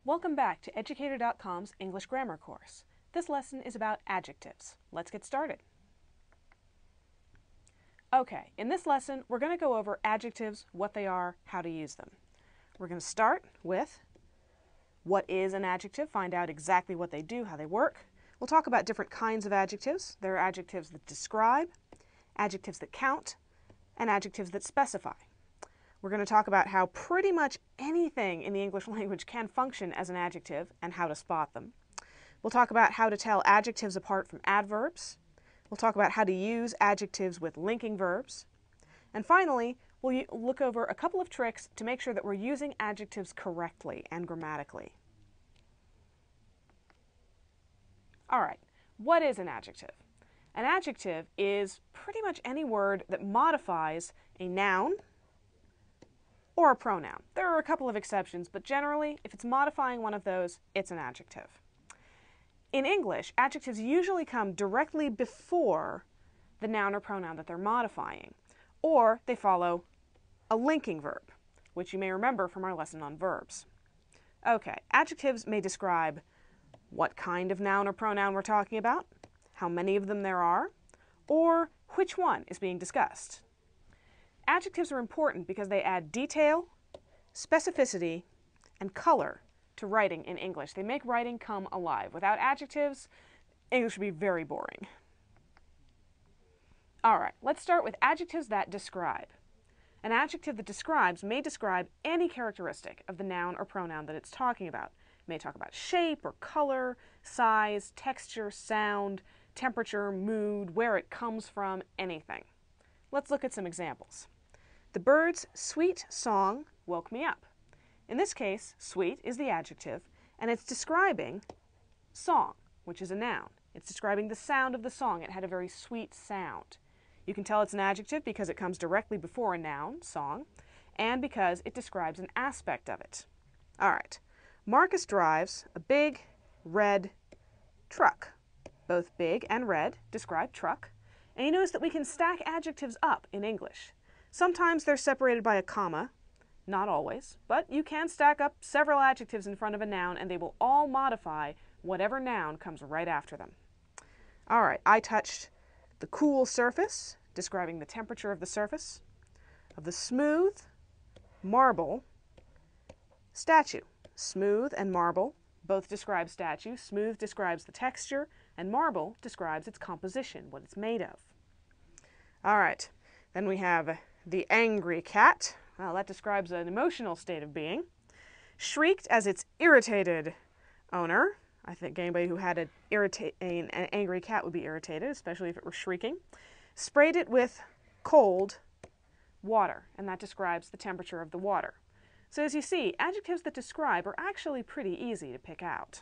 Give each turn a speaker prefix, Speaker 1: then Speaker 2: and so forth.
Speaker 1: Welcome back to Educator.com's English Grammar course. This lesson is about adjectives. Let's get started. Okay, in this lesson, we're going to go over adjectives, what they are, how to use them. We're going to start with what is an adjective, find out exactly what they do, how they work. We'll talk about different kinds of adjectives. There are adjectives that describe, adjectives that count, and adjectives that specify. We're going to talk about how pretty much anything in the English language can function as an adjective and how to spot them. We'll talk about how to tell adjectives apart from adverbs. We'll talk about how to use adjectives with linking verbs. And finally, we'll look over a couple of tricks to make sure that we're using adjectives correctly and grammatically. All right, what is an adjective? An adjective is pretty much any word that modifies a noun or a pronoun. There are a couple of exceptions, but generally, if it's modifying one of those, it's an adjective. In English, adjectives usually come directly before the noun or pronoun that they're modifying, or they follow a linking verb, which you may remember from our lesson on verbs. Okay, adjectives may describe what kind of noun or pronoun we're talking about, how many of them there are, or which one is being discussed. Adjectives are important because they add detail, specificity, and color to writing in English. They make writing come alive. Without adjectives, English would be very boring. All right, let's start with adjectives that describe. An adjective that describes may describe any characteristic of the noun or pronoun that it's talking about. It may talk about shape or color, size, texture, sound, temperature, mood, where it comes from, anything. Let's look at some examples. The bird's sweet song woke me up. In this case, sweet is the adjective, and it's describing song, which is a noun. It's describing the sound of the song. It had a very sweet sound. You can tell it's an adjective because it comes directly before a noun, song, and because it describes an aspect of it. All right. Marcus drives a big red truck. Both big and red describe truck. And you notice that we can stack adjectives up in English. Sometimes they're separated by a comma, not always, but you can stack up several adjectives in front of a noun and they will all modify whatever noun comes right after them. All right, I touched the cool surface, describing the temperature of the surface, of the smooth marble statue. Smooth and marble both describe statue. Smooth describes the texture, and marble describes its composition, what it's made of. All right, then we have the angry cat. Well, that describes an emotional state of being. Shrieked as its irritated owner. I think anybody who had an angry cat would be irritated, especially if it were shrieking. Sprayed it with cold water, and that describes the temperature of the water. So as you see, adjectives that describe are actually pretty easy to pick out.